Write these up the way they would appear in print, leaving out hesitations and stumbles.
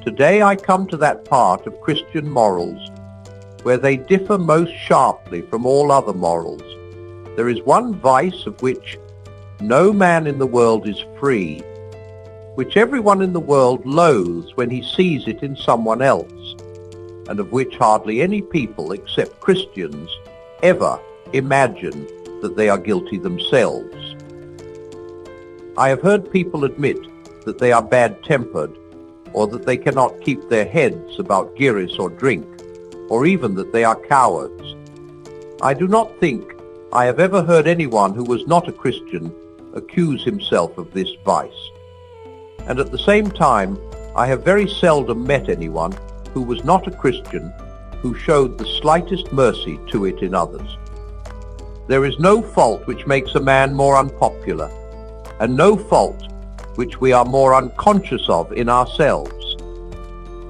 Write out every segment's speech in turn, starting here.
Today I come to that part of Christian morals where they differ most sharply from all other morals. There is one vice of which no man in the world is free, which everyone in the world loathes when he sees it in someone else, and of which hardly any people except Christians ever imagine that they are guilty themselves. I have heard people admit that they are bad-tempered, or that they cannot keep their heads about giris or drink, or even that they are cowards. I do not think I have ever heard anyone who was not a Christian accuse himself of this vice. And at the same time, I have very seldom met anyone who was not a Christian who showed the slightest mercy to it in others. There is no fault which makes a man more unpopular, and no fault which we are more unconscious of in ourselves.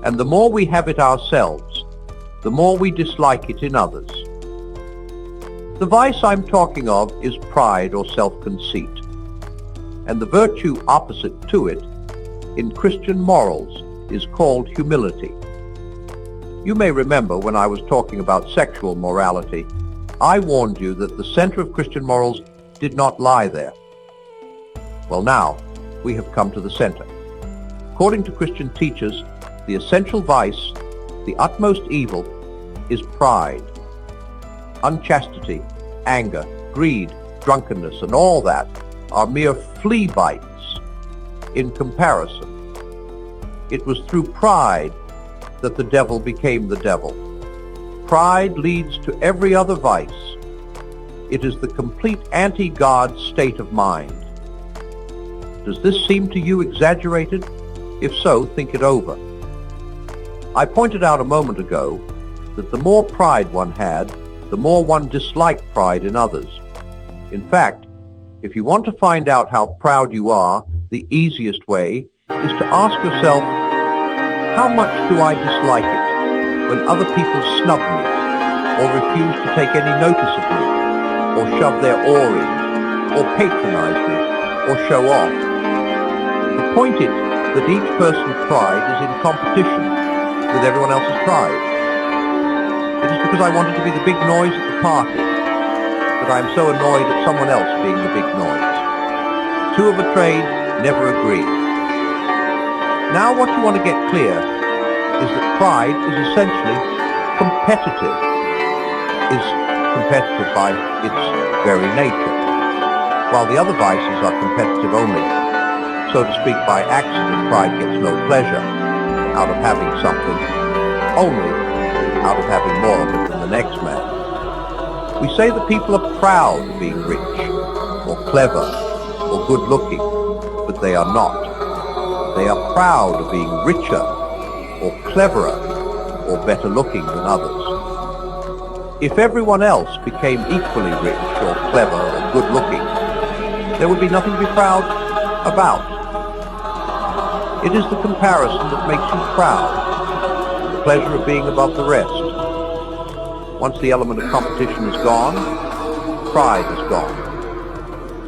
And the more we have it ourselves, the more we dislike it in others. The vice I'm talking of is pride or self-conceit, and the virtue opposite to it in Christian morals is called humility. You may remember when I was talking about sexual morality, I warned you that the center of Christian morals did not lie there. Well, now we have come to the center. According to Christian teachers, the essential vice, the utmost evil, is pride. Unchastity, anger, greed, drunkenness, and all that are mere flea bites in comparison. It was through pride that the devil became the devil. Pride leads to every other vice. It is the complete anti-God state of mind. Does this seem to you exaggerated? If so, think it over. I pointed out a moment ago that the more pride one had, the more one disliked pride in others. In fact, if you want to find out how proud you are, the easiest way is to ask yourself, how much do I dislike it when other people snub me, or refuse to take any notice of me, or shove their oar in, or patronize me, or show off? The point is that each person's pride is in competition with everyone else's pride. It is because I wanted to be the big noise at the party that I am so annoyed at someone else being the big noise. Two of a trade never agree. Now what you want to get clear is that pride is essentially competitive, is competitive by its very nature, while the other vices are competitive only. So to speak, by accident, pride gets no pleasure out of having something, only out of having more of it than the next man. We say that people are proud of being rich, or clever, or good-looking, but they are not. They are proud of being richer, or cleverer, or better-looking than others. If everyone else became equally rich, or clever, or good-looking, there would be nothing to be proud about. It is the comparison that makes you proud, the pleasure of being above the rest. Once the element of competition is gone, pride is gone.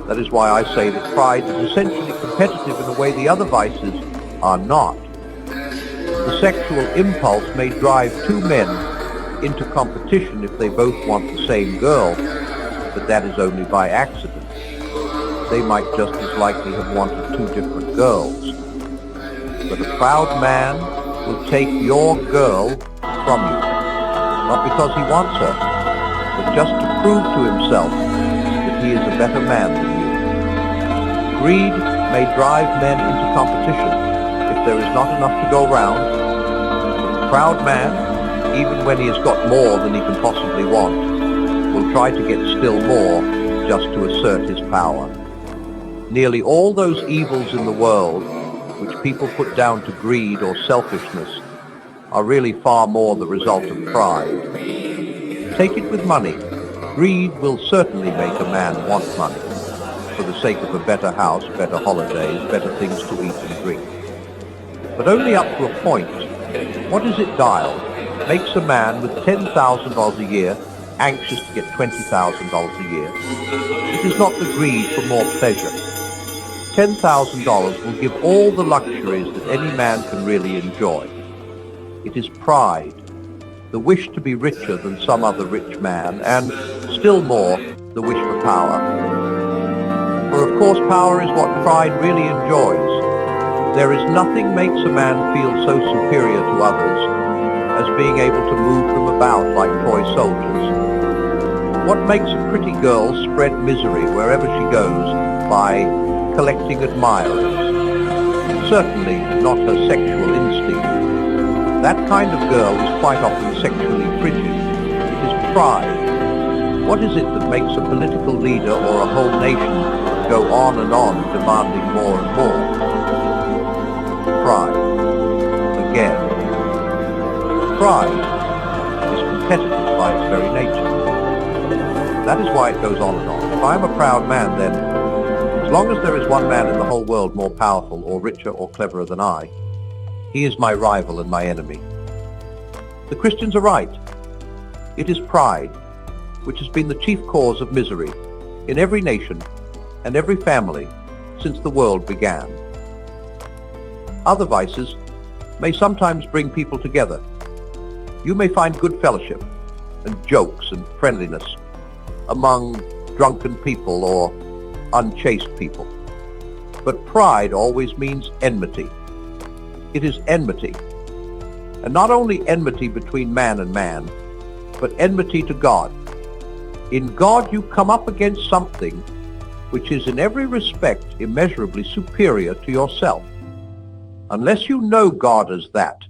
That is why I say that pride is essentially competitive in a way the other vices are not. The sexual impulse may drive two men into competition if they both want the same girl, but that is only by accident. They might just as likely have wanted two different girls. But a proud man will take your girl from you, not because he wants her, but just to prove to himself that he is a better man than you. Greed may drive men into competition if there is not enough to go round. But a proud man, even when he has got more than he can possibly want, will try to get still more just to assert his power. Nearly all those evils in the world which people put down to greed or selfishness are really far more the result of pride. Take it with money. Greed will certainly make a man want money for the sake of a better house, better holidays, better things to eat and drink. But only up to a point. What is it dialed makes a man with $10,000 a year anxious to get $20,000 a year. It is not the greed for more pleasure. $10,000 will give all the luxuries that any man can really enjoy. It is pride, the wish to be richer than some other rich man, and, still more, the wish for power. For of course power is what pride really enjoys. There is nothing makes a man feel so superior to others as being able to move them about like toy soldiers. What makes a pretty girl spread misery wherever she goes by collecting admirers? Certainly not her sexual instinct. That kind of girl is quite often sexually frigid. It is pride. What is it that makes a political leader or a whole nation go on and on demanding more and more? Pride. Again. Pride is competitive by its very nature. That is why it goes on and on. If I am a proud man, then, as long as there is one man in the whole world more powerful or richer or cleverer than I, he is my rival and my enemy. The Christians are right. It is pride which has been the chief cause of misery in every nation and every family since the world began. Other vices may sometimes bring people together. You may find good fellowship and jokes and friendliness among drunken people or unchaste people. But pride always means enmity. It is enmity. And not only enmity between man and man, but enmity to God. In God you come up against something which is in every respect immeasurably superior to yourself. Unless you know God as that,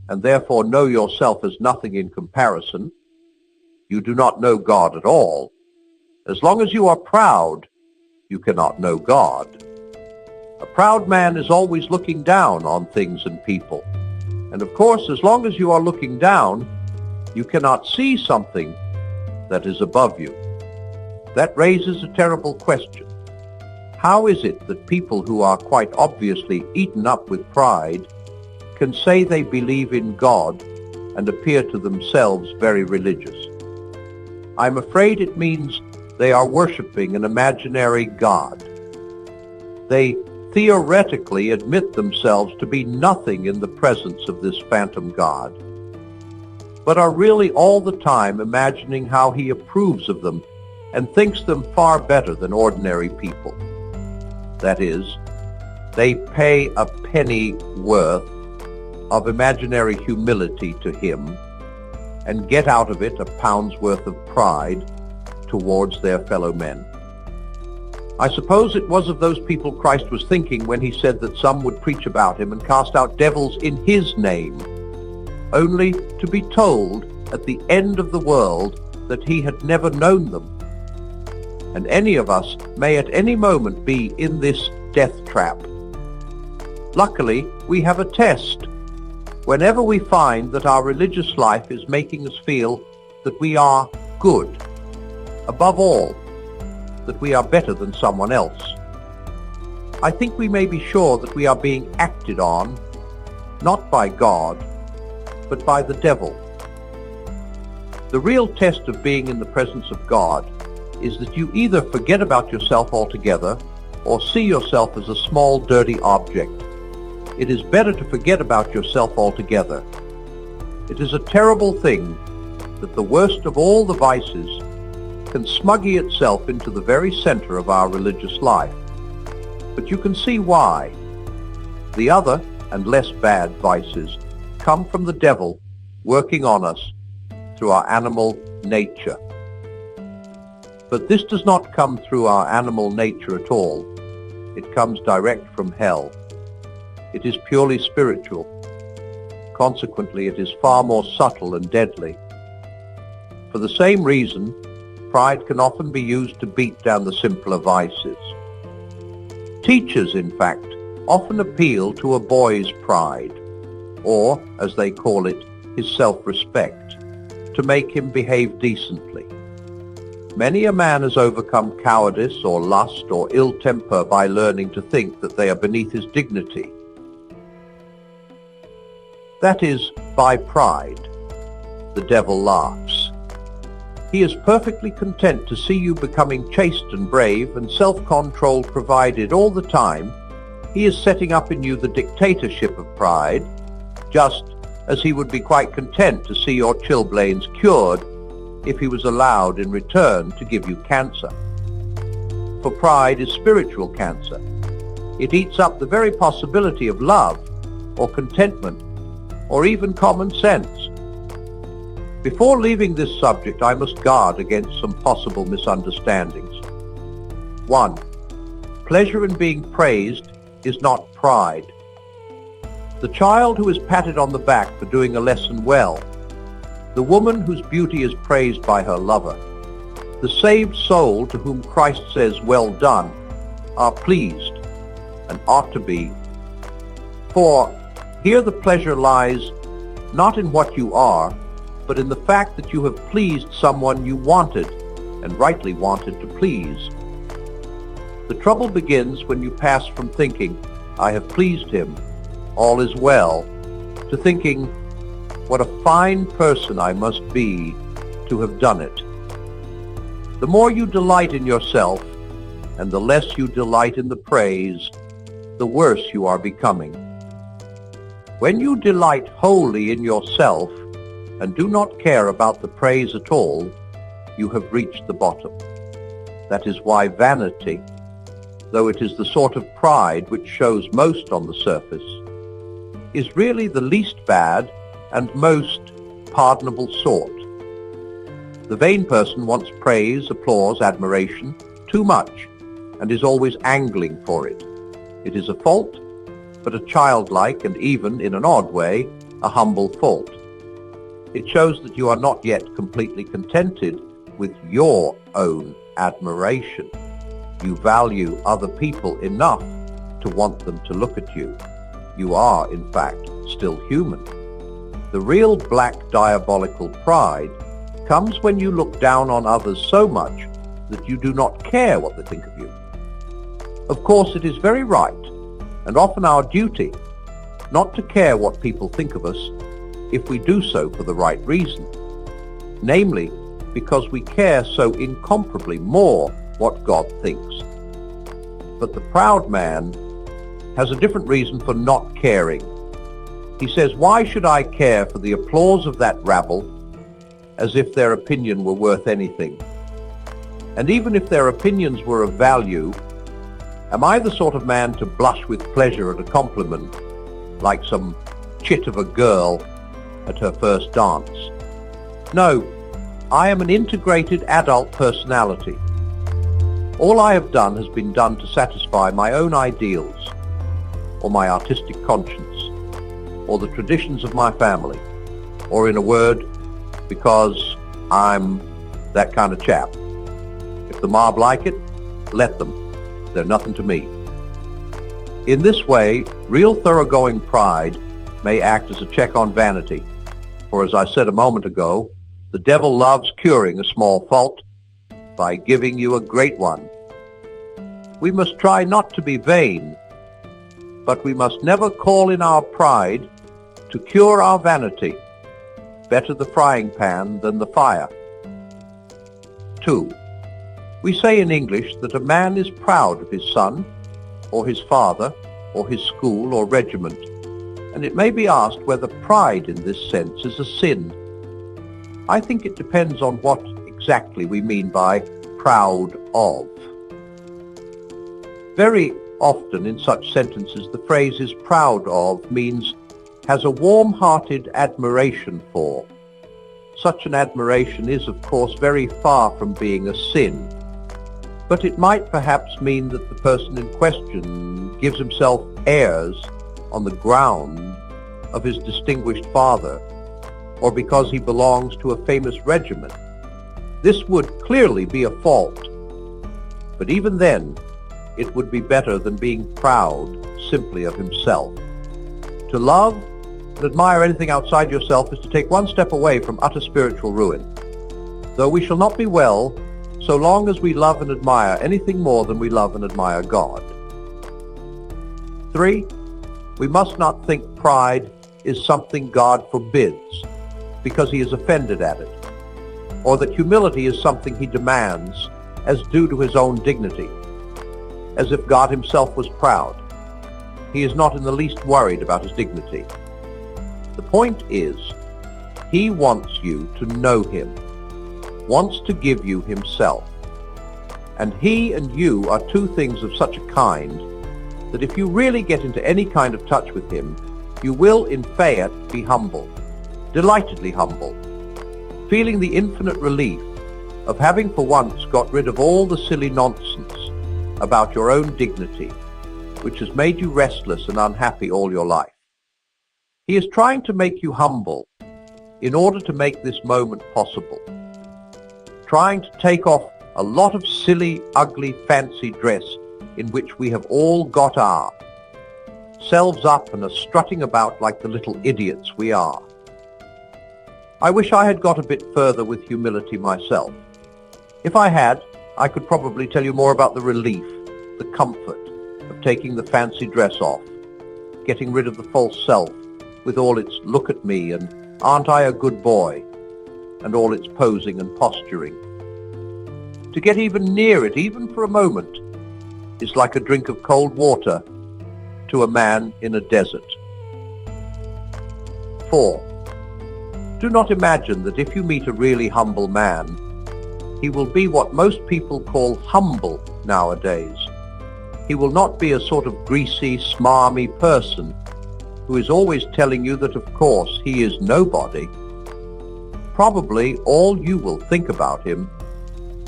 and therefore know yourself as nothing in comparison, you do not know God at all. As long as you are proud, you cannot know God. A proud man is always looking down on things and people. And of course, as long as you are looking down, you cannot see something that is above you. That raises a terrible question. How is it that people who are quite obviously eaten up with pride can say they believe in God and appear to themselves very religious? I'm afraid it means they are worshiping an imaginary God. They theoretically admit themselves to be nothing in the presence of this phantom God, but are really all the time imagining how he approves of them and thinks them far better than ordinary people. That is, they pay a penny worth of imaginary humility to him and get out of it a pound's worth of pride towards their fellow men. I suppose it was of those people Christ was thinking when he said that some would preach about him and cast out devils in his name, only to be told at the end of the world that he had never known them. And any of us may at any moment be in this death trap. Luckily, we have a test. Whenever we find that our religious life is making us feel that we are good, above all, that we are better than someone else, I think we may be sure that we are being acted on, not by God, but by the devil. The real test of being in the presence of God is that you either forget about yourself altogether or see yourself as a small, dirty object. It is better to forget about yourself altogether. It is a terrible thing that the worst of all the vices can smuggy itself into the very center of our religious life. But you can see why. The other and less bad vices come from the devil working on us through our animal nature. But this does not come through our animal nature at all. It comes direct from hell. It is purely spiritual. Consequently, it is far more subtle and deadly. For the same reason, pride can often be used to beat down the simpler vices. Teachers, in fact, often appeal to a boy's pride, or, as they call it, his self-respect, to make him behave decently. Many a man has overcome cowardice or lust or ill temper by learning to think that they are beneath his dignity. That is, by pride. The devil laughs. He is perfectly content to see you becoming chaste and brave and self-controlled, provided all the time he is setting up in you the dictatorship of pride, just as he would be quite content to see your chilblains cured if he was allowed in return to give you cancer. For pride is spiritual cancer. It eats up the very possibility of love, or contentment, or even common sense. Before leaving this subject, I must guard against some possible misunderstandings. 1. Pleasure in being praised is not pride. The child who is patted on the back for doing a lesson well, the woman whose beauty is praised by her lover, the saved soul to whom Christ says, "Well done," are pleased and ought to be. For here the pleasure lies not in what you are, but in the fact that you have pleased someone you wanted and rightly wanted to please. The trouble begins when you pass from thinking, "I have pleased him, all is well," to thinking, "What a fine person I must be to have done it." The more you delight in yourself, and the less you delight in the praise, the worse you are becoming. When you delight wholly in yourself, and do not care about the praise at all, you have reached the bottom. That is why vanity, though it is the sort of pride which shows most on the surface, is really the least bad and most pardonable sort. The vain person wants praise, applause, admiration, too much, and is always angling for it. It is a fault, but a childlike and even, in an odd way, a humble fault. It shows that you are not yet completely contented with your own admiration. You value other people enough to want them to look at you. You are, in fact, still human. The real black diabolical pride comes when you look down on others so much that you do not care what they think of you. Of course, it is very right, and often our duty, not to care what people think of us if we do so for the right reason, namely, because we care so incomparably more what God thinks. But the proud man has a different reason for not caring. He says, "Why should I care for the applause of that rabble, as if their opinion were worth anything? And even if their opinions were of value, am I the sort of man to blush with pleasure at a compliment, like some chit of a girl at her first dance? No, I am an integrated adult personality. All I have done has been done to satisfy my own ideals, or my artistic conscience, or the traditions of my family, or in a word, because I'm that kind of chap. If the mob like it, let them. They're nothing to me." In this way, real thoroughgoing pride may act as a check on vanity, for as I said a moment ago, the devil loves curing a small fault by giving you a great one. We must try not to be vain, but we must never call in our pride to cure our vanity. Better the frying pan than the fire. 2. We say in English that a man is proud of his son, or his father, or his school or regiment, and it may be asked whether pride in this sense is a sin. I think it depends on what exactly we mean by proud of. Very often in such sentences the phrase "is proud of" means has a warm-hearted admiration for. Such an admiration is, of course, very far from being a sin, but it might perhaps mean that the person in question gives himself airs on the ground of his distinguished father, or because he belongs to a famous regiment. This would clearly be a fault, but even then, it would be better than being proud simply of himself. To love and admire anything outside yourself is to take one step away from utter spiritual ruin. Though we shall not be well so long as we love and admire anything more than we love and admire God. 3. We must not think pride is something God forbids because he is offended at it, or that humility is something he demands as due to his own dignity, as if God himself was proud. He is not in the least worried about his dignity. The point is, he wants you to know him, wants to give you himself. And he and you are two things of such a kind that if you really get into any kind of touch with him, you will in fact be humble, delightedly humble, feeling the infinite relief of having for once got rid of all the silly nonsense about your own dignity, which has made you restless and unhappy all your life. He is trying to make you humble in order to make this moment possible, trying to take off a lot of silly, ugly, fancy dress in which we have all got ourselves up and are strutting about like the little idiots we are. I wish I had got a bit further with humility myself. If I had, I could probably tell you more about the relief, the comfort of taking the fancy dress off, getting rid of the false self with all its look at me and aren't I a good boy, and all its posing and posturing. To get even near it, even for a moment, is like a drink of cold water to a man in a desert. 4. Do not imagine that if you meet a really humble man, he will be what most people call humble nowadays. He will not be a sort of greasy, smarmy person who is always telling you that of course he is nobody. Probably all you will think about him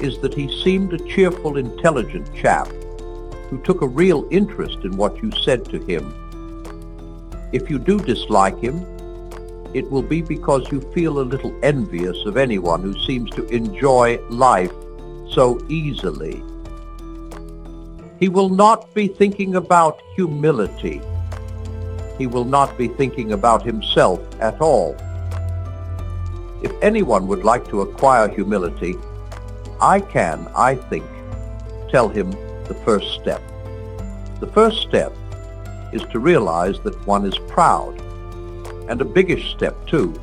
is that he seemed a cheerful, intelligent chap who took a real interest in what you said to him. If you do dislike him, it will be because you feel a little envious of anyone who seems to enjoy life so easily. He will not be thinking about humility. He will not be thinking about himself at all. If anyone would like to acquire humility, I can, I think, tell him the first step. The first step is to realize that one is proud, and a biggish step too.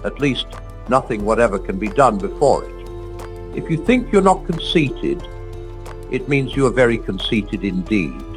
At least nothing whatever can be done before it. If you think you're not conceited, it means you are very conceited indeed.